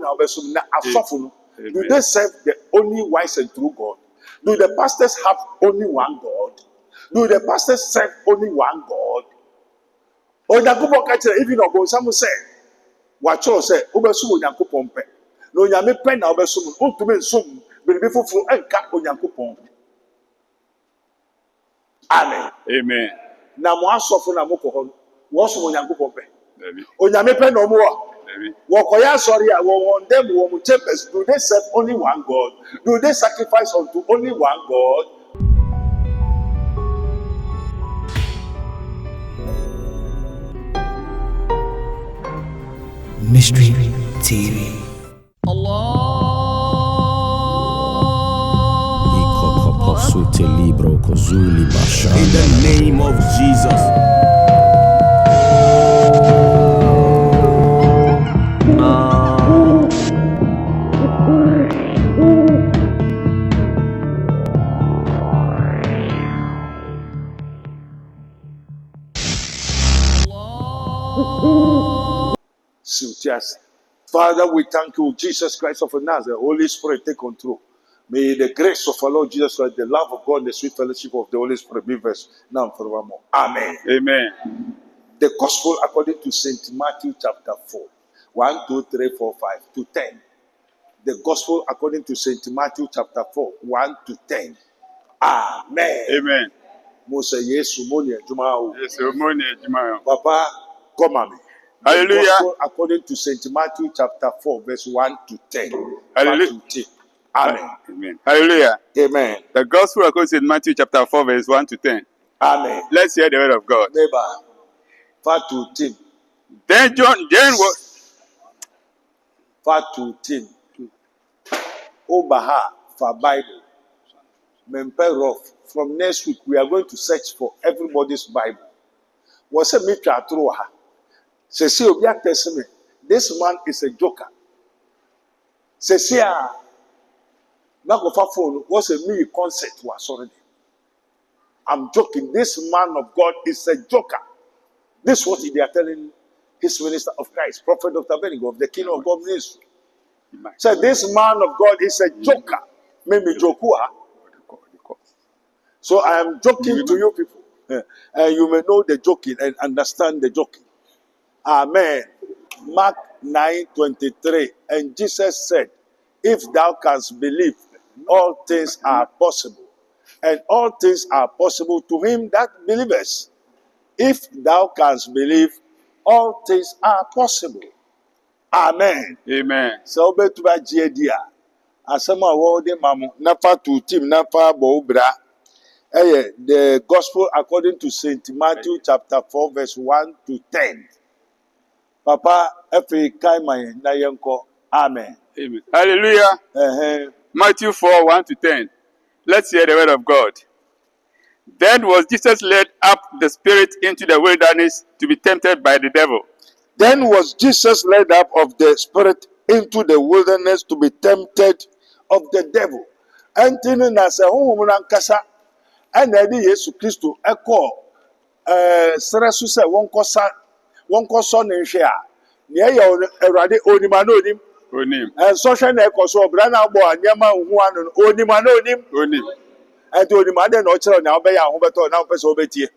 na obesum na asofo no. Do they serve the only wise and true God? Do the pastors have only one God? Do the pastors serve only one God? Onyankopon ka kire even obonsam say wacho say obesum onyankopon pe. No nyame pe na obesum ontumi nsum biribi foforo enka onyankopon. Amen. Amen. Na mo asofo na mo koho wo so onyankopon pe. Onyame pe na omo wa. Wokoya sorry won them wo chambers. Do they serve only one God? Do they sacrifice unto only one God? Mystery TV. In the name of Jesus. Father, we thank you, Jesus Christ of Nazareth. Holy Spirit, take control. May the grace of our Lord Jesus Christ, the love of God, and the sweet fellowship of the Holy Spirit be with us now and forevermore. Amen. Amen. The Gospel according to St. Matthew chapter 4, 1, 2, 3, 4, 5 to 10. The Gospel according to St. Matthew chapter 4, 1 to 10. Amen. Amen. Mose Yesu moni ejuma. Yes, morning, Juma. Papa, come on me. The Hallelujah. Gospel according to St. Matthew chapter 4, verse 1 to 10. Hallelujah. 1 to 10. Amen. Amen. Hallelujah. Amen. The Gospel according to Matthew chapter 4, verse 1 to 10. Amen. Let's hear the word of God. Neighbor, 5 to 10. Then Jane was 5 to 10. Obaha for Bible. Memperov. From next week, we are going to search for everybody's Bible. What's a mitra through her? Say, this man is a joker. Say, Nagofa phone was a me concept was already. I'm joking. This man of God is a joker. This is what they are telling his minister of Christ, Prophet Dr Abednego of the Kingdom of God ministry. So this man of God is a joker. Maybe jokua. So I am joking to you people. And you may know the joking and understand the joking. Amen. Mark 9:23. And Jesus said, if thou canst believe, all things are possible. And all things are possible to him that believeth. If thou canst believe, all things are possible. Amen. Amen. So betuba jedia. Asama wo de mamu nafa to team nafa bo bra. The Gospel according to St. Matthew chapter 4 verse 1 to 10. Papa every kaimai na yenko. Amen. Amen. Hallelujah. Matthew 4, 1 to 10. Let's hear the word of God. Then was Jesus led up the Spirit into the wilderness to be tempted by the devil. Then was Jesus led up of the Spirit into the wilderness to be tempted of the devil. And na se honhom kasa ana di Yesu Kristo ekọ seresu se wonko so ne hwe a ne ye Awurade onima na onim Onim. so hwe na ekọ so obra na agbo anyama hu anu onima na onim Onim. and onima de na o kire na obeya ho beto na pese obetie.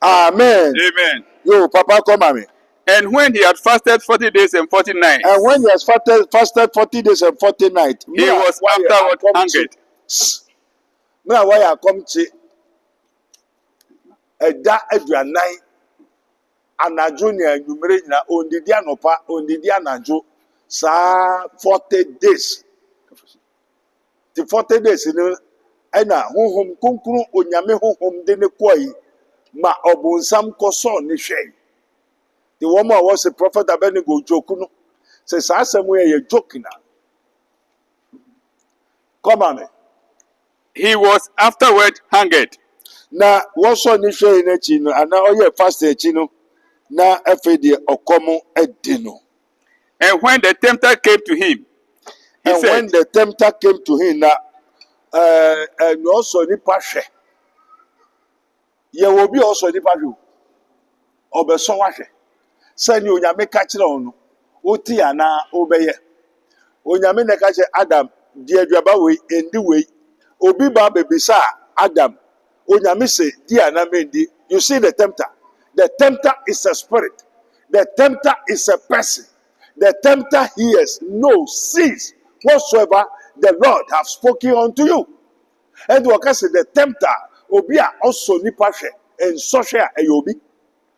Amen. Amen. Yo, Papa, come at me. And when he had fasted 40 days and 40 nights. And when he has fasted 40 days and 40 nights. He was afterward hungered. Now, why I come to a da aduanai anajo ni anumere na ondidi anopa ondidi anajo sa 40 days. The 40 days ni ena honhom konkru onyame honhom de ne koi ma obunsam koso ni hwe. The woman was a Prophet Abednego jokuno. Says somewhere you're joking now. Come on. He was afterward hungered. Na what's ni hwe na chino ana oye fast chino na afedi okomo edino. And when the tempter came to him, he said, when the tempter came to him na and also ni pashe. Ye will be also ni pashe. Obeso wahwe. Send you onyame ka kire onu Uti ana obeye. Onyame ne ka che Adam di aduaba we endi we. Obi ba bebisa Adam. Onyame se di ana mendi. You see the tempter. The tempter is a spirit. The tempter is a person. The tempter hears, knows, sees whatsoever the Lord have spoken unto you. And wakase the tempter obia also nipa hwe and social ayobi.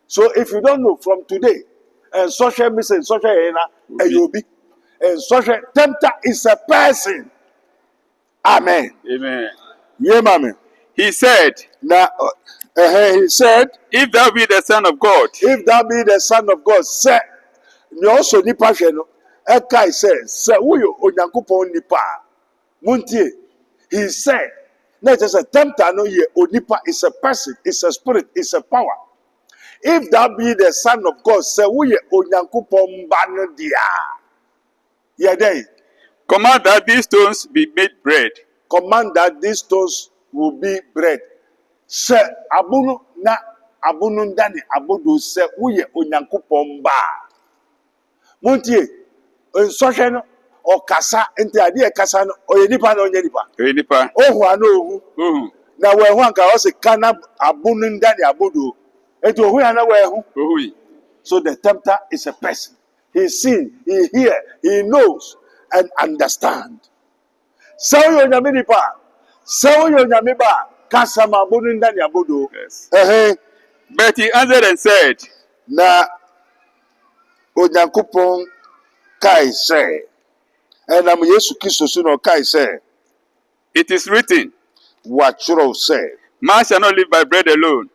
So if you don't know from today, and social message social ayobi, and social tempter is a person. Amen. Amen. Yeah, mommy. He said, Now, he said, if thou be the Son of God, if thou be the Son of God, say, you also nipa hwe no. Ekai says, say, uyo onyankopon nipa. Muntie. He said, not just a tempter, no ye onipa is a person, is a spirit, is a power. If that be the Son of God, say we onyankopon ba dia. Yeah, there. command that these stones be made bread. Command that these stones will be bread. Say abunu na abunu ndani abodo say we onyankopon ba. Muntie. Nsɔhwɛ no ɔkasa nti adeɛ kasa no ɔyɛ nipa na ɔnyɛ nipa. Ɔyɛ nipa. Ohu ana ohu. Ohu. Na wɔn ho anka ɔsi kana abunu ndani abodo. Eti ohu ana wɔn ho. Ohu. So the tempter is a person. He see, he hear, he knows and understand. Sɛ woyɛ onyame nipa, sɛ woyɛ onyame ba, kasa ma abunu ndani abodo. Yes. But he answered and said, Na onyankopɔn kai sɛ, ɛnam Yesu Kristo so na ɔkai sɛ, it is written, wɔatwerɛw sɛ. man shall not live by bread alone.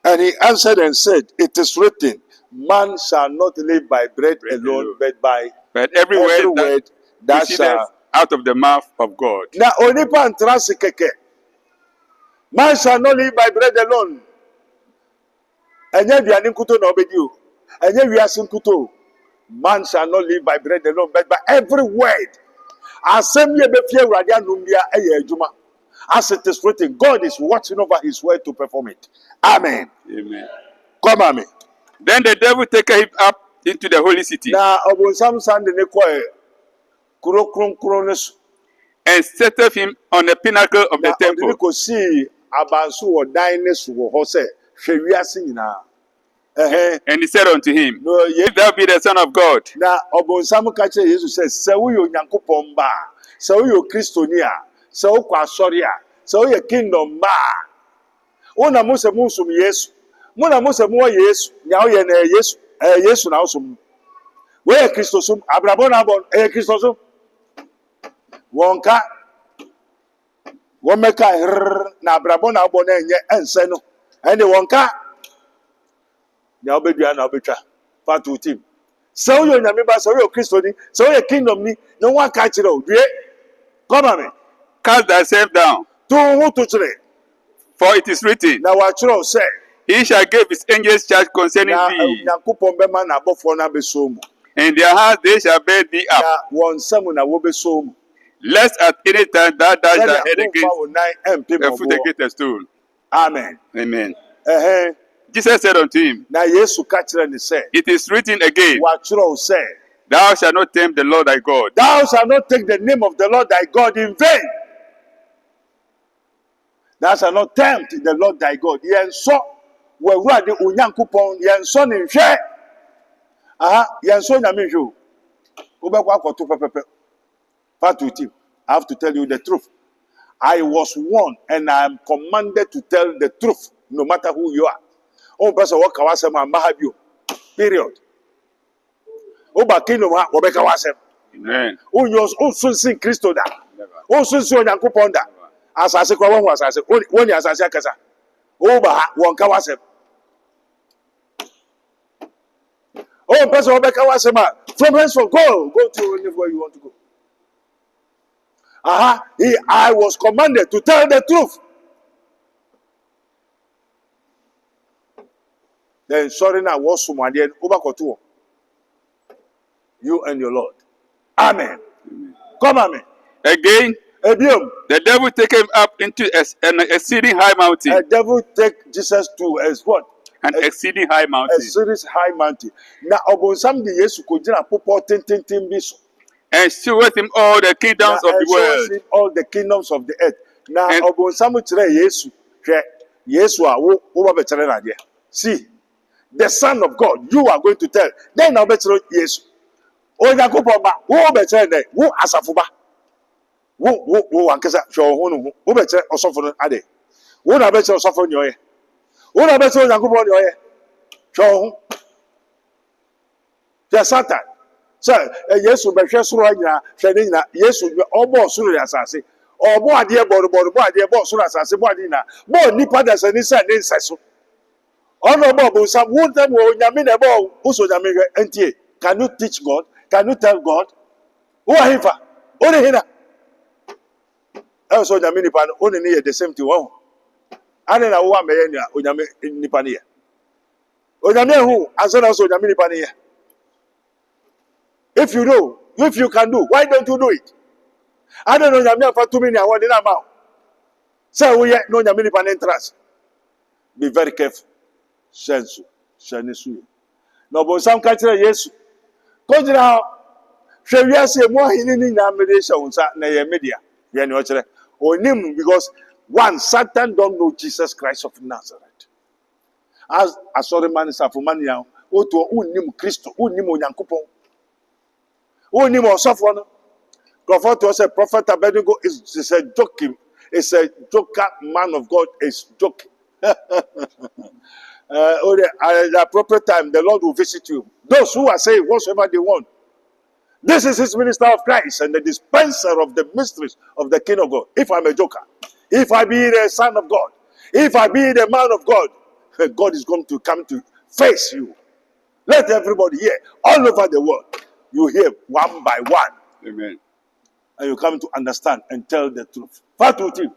And he answered and said, it is written, man shall not live by bread alone, but by every word that proceedeth shall out of the mouth of God. na onipa ntra se keke. Man shall not live by bread alone. Enye aduane nkuto na obedi o. Enye wiase nkuto o. Man shall not live by bread alone, but by every word. Asem ye be fie Awurade anum bia eye adwuma. As it is written, God is watching over his word to perform it. Amen. Amen. Come on me. Then the devil taketh him up into the holy city Na obonsam sande ne koe kuro kronkron ne so. and setteth him on the pinnacle of the Na temple. ɔde ne kɔsii abanso wɔ dan ne so wɔ hɔ sɛ hwɛ wiase nyinaa. And he said unto him, No, if thou be the Son of God, na ɔbonsam ka kyerɛ Yesu sɛ sɛ woyɛ onyankopɔn ba a, sɛ woyɛ kristoni a, sɛ wokɔ asɔre a, sɛ woyɛ kingdom ba a, wona mo sɛ monsom Yesu. Mona mo sɛ mowɔ Yesu. Nea woyɛ no ɛyɛ Yesu. Ɛyɛ Yesu na wosom. Woyɛ kristosom. Abrabɔ na abɔ ɛyɛ kristosom. Wɔnka wɔmmɛka na abrabɔ na abɔ na ɛnyɛ ɛnsɛ no. Ɛne wɔnka nea wobɛdua na wobɛtwa. Fa to team. Sɛ woyɛ onyame ba, sɛ woyɛ kristoni, sɛ woyɛ kingdom ni, na wɔaka kyerɛ wo. Due. Come on me. cast thyself down, To wo ho to kyerɛ. for it is written, Na wɔakyerɛ wo sɛ he shall give his angels charge concerning na thee, Onyankopɔn bɛma n'abɔfoɔ no abɛso mu. in their hands they shall bear thee up, Na wɔn nsam na wɔbɛso mu. lest at any time thou dash thy Sɛdeɛ head womfa against wo nan ɛmpem a foot ɔboɔ. against a stone. Amen. Amen. Ɛhɛn. Jesus said unto him, Na Yesu ka kyerɛ ne sɛ, it is written again, wɔakyerɛ wo sɛ, thou shalt not tempt the Lord thy God. thou shalt not take the name of the Lord thy God in vain. Thou shalt not tempt the Lord thy God. Yɛnsɔ wɔ Awurade Onyankopɔn, yɛnsɔ ne nhwɛ. Yɛnsɔ Nyame nhwɛ o. Wobɛkɔ akɔto pɛpɛpɛ. Fa to team. I have to tell you the truth. I was warned and I am commanded to tell the truth, no matter who you are. Oh, person, what kawasem and mahabio. Period. Oba kingdom ha, wobeka wasem. Amen. Oh, you also see Christo da. Oh, so see Onyankopon da. Asase kwa won asase. Woni asase akasa. Oba ha, won ka wasem. Oh, person, wobeka wasem. From henceforth, go to anywhere you want to go. I was commanded to tell the truth. Then sorry now, what's someone then over kotuo. You and your Lord. Amen. Come amen. Again, Edium. the devil take him up into an exceeding high mountain The devil take Jesus to as what? an exceeding high mountain. A serious high mountain. Now, Obonsam the Yesu kujina popo tin biso. And showeth him all the kingdoms of the world. Him all the kingdoms of the earth. Now, And- Obonsam chere Yesu. Yesu a wo be chere na de. See, the Son of God, you are going to tell. Then I'll be chere Yesu. Onyankopon ba, wo be chere na, wo asafo ba. Wo ankasa hwe ho no ho. Wo be chere osofo no ade. Wo na be chere osofo ni oye. Wo na be chere Onyankopon ni oye. Hwe ho. The Satan. So, Yesu be hwe soro anya, hwe ne nyina. Yesu obo soro ya asase. Obo ade bo ade bo soro asase bo ade na. Bo nipa da se ni se ne nseso. Ono bo sam wo dem wo nyame na bo uso nyame hwe entie. Can you teach God? Can you tell God? Who are him for? Only hina. So nyame nipa no only ne the same thing wo. Ade na wo ameye ni onyame nipa ne ye. Onyame hu asana so nyame nipa ne ye. If you know, if you can do, why don't you do it? I don't know nyame afa 2 million what na ma. Say we no nyame nipa ne interest. Be very careful. Sensu, shanisu. No bo sam ka kire Yesu. Ko jira hwe wiase mo ahini ni na mede hye wonsa na ye media. We ne o kire. Onim because one Satan don't know Jesus Christ of Nazareth. As asori man safuman ya oto unnim Kristo, unnim Onyankopon. Unnim osofo no. Prophet Abednego is a joking. It's a joker man of God is joking. At the appropriate time, the Lord will visit you. Those who are saying whatsoever they want. This is his minister of Christ and the dispenser of the mysteries of the King of God. If I'm a joker, if I be the son of God, if I be the man of God, God is going to come to face you. Let everybody hear all over the world. You hear one by one. Amen. And you come to understand and tell the truth. Fight with him.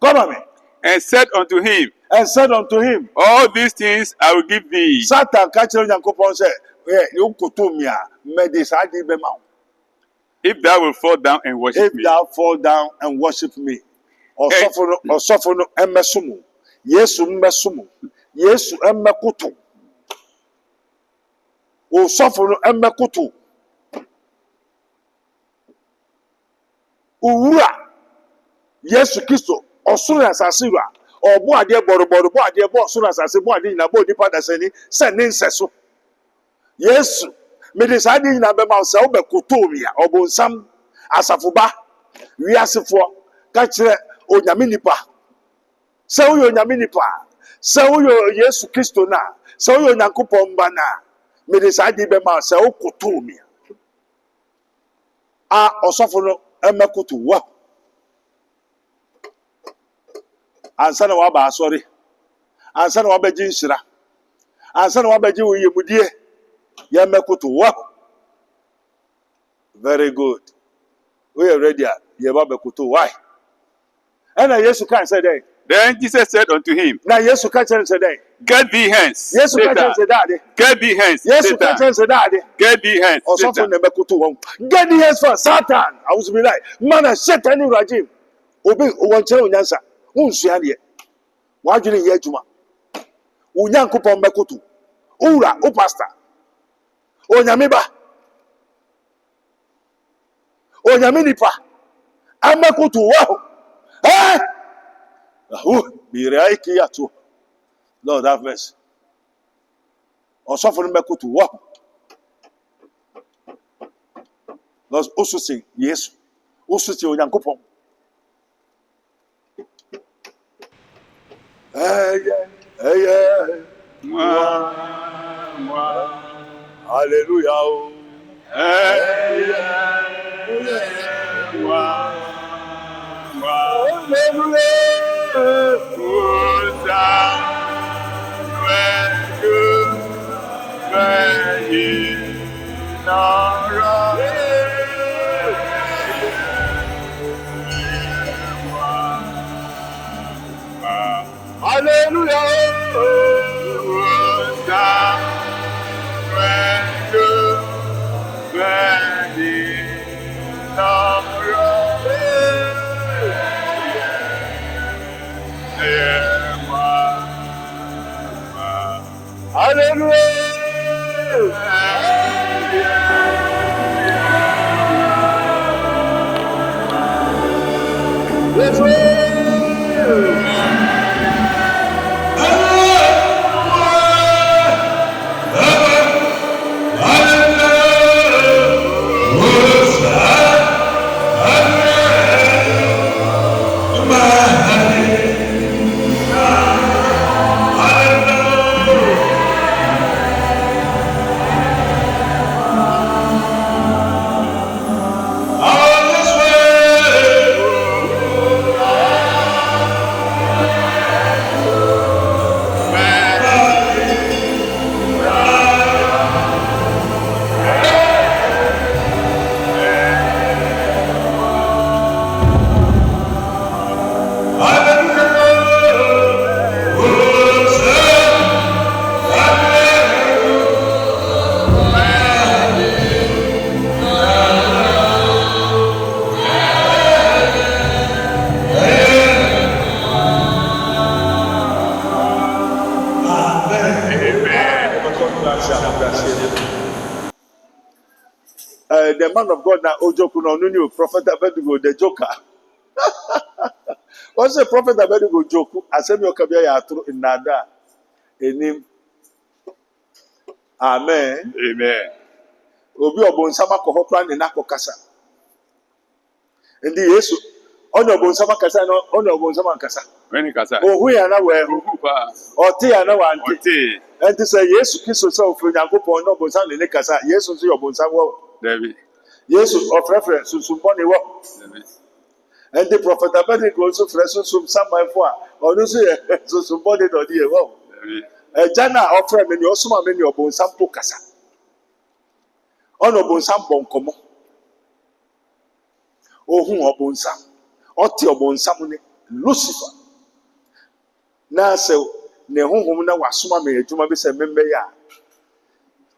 Come on, man. And said unto him, all these things I will give thee. Satan catch Yankopon say, you kutumia medisadi bema. If thou will fall down and worship me. If thou fall down and worship me. Osofono emesumu. Yesu mmesumu. Yesu emmekutu. Osofono emmekutu. Uwura Yesu Kristo osoro asase wa obo ade borobodo bo ade bo osoro asase bo ade na bo dipa da sani se ne nseso Yesu me de sa ade na be ma se obekoto mi a obonsam asafoba wiasefo ka kire onyame nipa se wo onyame nipa se wo Yesu Kristo na se wo Onyankopon ba na me de sa ade be ma se okoto mi a osofo no emekoto wa ansa na waba asori ansa na waba ji nshira ansa na waba ji oyemudie ya mekoto wa very good we are ready ya baba koto why and Jesus can say that then Jesus said unto him, na Jesus can say that get thee hence. Jesus can say that get thee hence. Jesus can say that get thee hence. also for na mekoto wa get thee hence for Satan I was be like man Satan regime obi wonche onyansa unsua de wadwene ye adwuma Onyankopon mekoto owura o pastor onyame ba onyame nipa amekoto wa be right here too Lord have mercy osofo mekoto wa Lord also say yes also say Onyankopon Hallelujah. The man of God now, Ojoku no new Prophet Abednego, the joker. What's the Prophet Abednego joke? I said, you can be a true in Nada. In him. Amen. Amen. Obi obonsama ko hopran ni nako kasa. Ndi Yesu onye obonsama kasa no onye obonsama kasa. When kasa. Ohu ya na we hu. Oti ya na wa nti. Oti. Enti say Yesu Kristo say ofo Nyankopon no obonsama ni kasa. Yesu so obonsama wo. David. Yesu of reference susumboni wo. David. Enti Prophet Abednego so fresh susumbani fo a. Onu so ye susumboni no die wo. David. Jana ofre me ni osuma me ni obonsam po kasa. Ono obonsam bonkomo. Ohun obonsam. Oti obonsam ni Lucifer. Na se ne honhom na wasoma me adwuma bi se membe ya.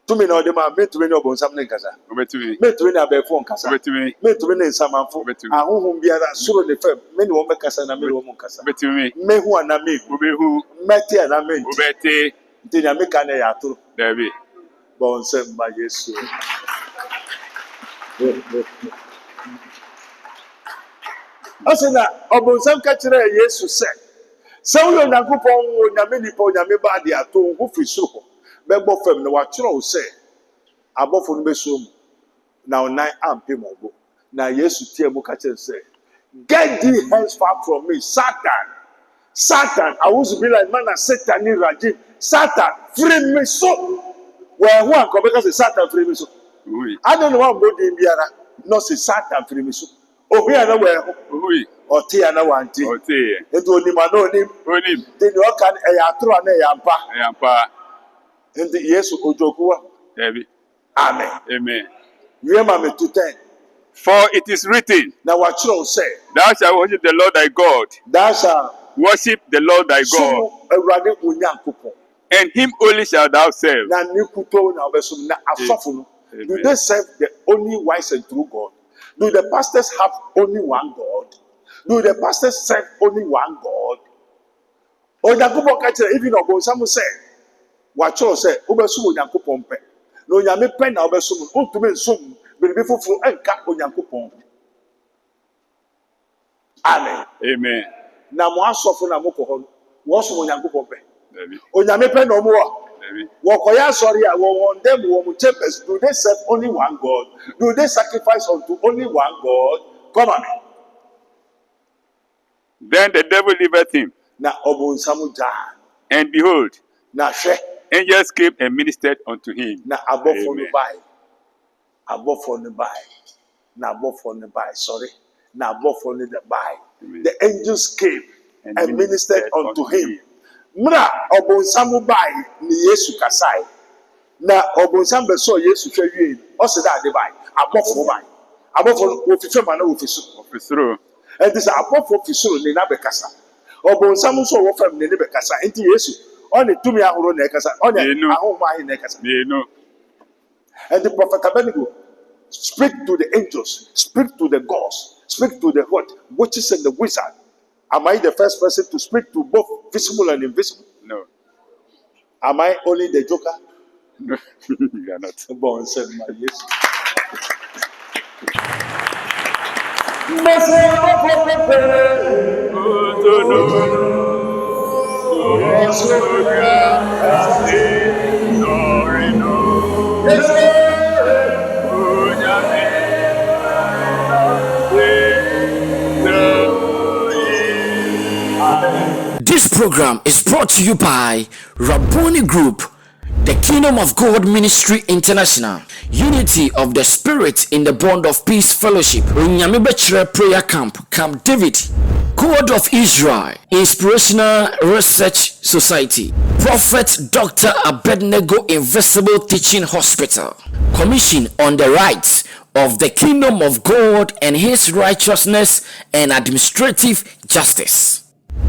Tumi na ode ma metumi ni obonsam ne nkasa. Obetumi. Metumi na abefo nkasa. Obetumi. Metumi ne nsamanfo. Ahonhom biara soro ne fam. Me ni wo mekasa na me ni wo nkasa. Obetumi. Mehu ana me. Obehu. Meti ana me. Obete. Nti na meka na ya atoro. David. Bon se mba Yesu. Asina obonsam ka kire Yesu se. Se wo Nyankopon wo nyame nipa wo nyame ba de ato wo fi soro. Bebo fam na wa kire wo se. Abofo no beso mu. Na onan ampem obo. Na Yesu tie mu ka kire se. Get thee hence far from me, Satan. Satan, I was to be like man and Satan in Rajim. Satan, free me so. Well, who am because the Satan free me so. I don't know what body in Biara. No, say Satan free me so. Oh, we are nowhere. Or tea and no one tea. Or tea. It only man know him. Then you can a true and a yampa. Yampa. In the years of Ojokua. David. Amen. Amen. You are me to 10. For it is written. Now what you say? Thou shalt worship the Lord thy God. Thou shalt worship the Lord thy God. And him only shalt thou serve. Do they serve the only wise and true God? Do the pastors have only one God? Do the pastors serve only one God? Or even Obonsam said, what you say, Obesumu Yankupompe. No Yami Pen Obesum, Ultimate Sum, but before and Cap Yankupon. Amen. Amen. Na mo asofo na mo kohon wo so mo Nyankopon pe onyame pe no mo wo koya sorry a wo won dem wo mo chambers. Do they serve only one God? Do they sacrifice unto only one God? Come on. Then the devil leaveth him. Na obonsamu ja. And behold, na hwe angels came and ministered unto him. Na abofo no bai. Abofo no bai. Na abofo no bai. Sorry. Na abofo no the bai. The angels came and ministered unto him. Mra obonsamu bai ni Yesu kasai. Na obonsam be so Yesu hwe wie. O se da de bai. Abofo bai. Abofo ofife ma na ofisu. Ofisuru. And this abofo ofisuru ni na be kasa. Obonsam so wo fam ni be kasa. Enti Yesu on tumi ahoro na ekasa. On ahoma ahi na ekasa. No. And the Prophet Abednego speak to the angels, speak to the gods, speak to the what? Witches and the wizard. Am I the first person to speak to both visible and invisible? No. Am I only the joker? No, you are not. Bon, said my yes. This program is brought to you by Rabboni Group, the Kingdom of God Ministry International, Unity of the Spirit in the Bond of Peace Fellowship, Onyamebechere Prayer Camp, Camp David, God of Israel, Inspirational Research Society, Prophet Dr Abednego Invisible Teaching Hospital, Commission on the Rights of the Kingdom of God and His Righteousness and Administrative Justice,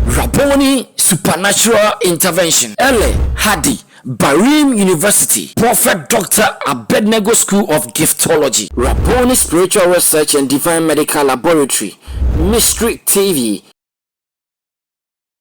Rabboni Supernatural Intervention, Ele Hadi, Barim University, Prophet Dr Abednego School of Giftology, Rabboni Spiritual Research and Divine Medical Laboratory, Mystery TV.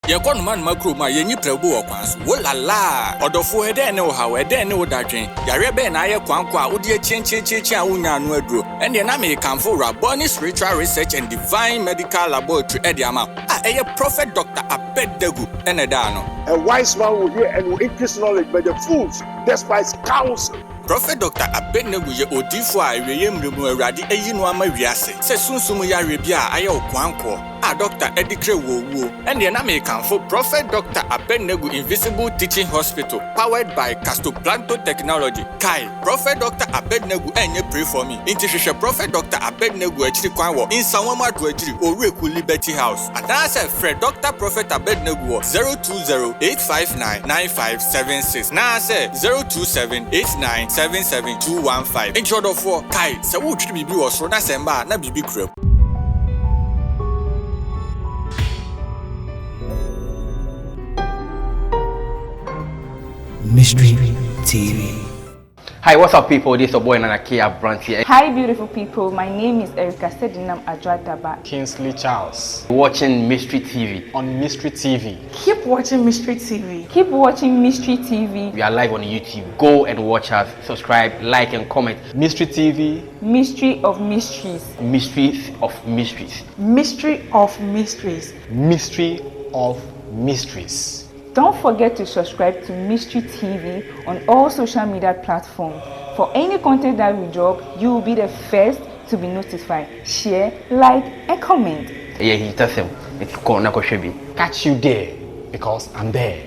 Yakon man makro ma yenyi prebu okwanso wolala odofo ede ne wo hawe ede ne wo dadwen yare be na aye kwankwa odi chenchecheche a wonya no aduro ene na me kanfo Rabboni Spiritual Research and Divine Medical Laboratory ede ama eye Prophet Dr Abednego ene da no. A wise man will hear and will increase knowledge, but the fools despise counsel. Prophet Dr Abednego ye odifo a eweye mremu awurade eyi no ama wiase se sunsumu yare bia aye okwanko a Dr Edikre wo ene na me kanfo Prophet Dr Abednego Invisible Teaching Hospital powered by Castoplanto Technology. Kai Prophet Dr Abednego enye pray for me inti hwehwe Prophet Dr Abednego akiri kwan wo insanwam ado akiri Oreku Liberty House adase Fred Dr Prophet Abednego 020-859-9576 na say 027-8977-215 intro for Kai se wo twiri bibi wo so na semba na bibi kura. Mystery TV. Hi, what's up, people? This is your boy Nanakia Brant here. Hi, beautiful people. My name is Erica Sedinam Adwadaba. Kingsley Charles. Watching Mystery TV. On Mystery TV. Keep watching Mystery TV. Keep watching Mystery TV. We are live on YouTube. Go and watch us. Subscribe, like, and comment. Mystery TV. Mystery of Mysteries. Mysteries of Mysteries. Mystery of Mysteries. Mystery of Mysteries. Don't forget to subscribe to Mystery TV on all social media platforms. For any content that we drop, you will be the first to be notified. Share, like, and comment. Yeah, he tells him. Catch you there, because I'm there.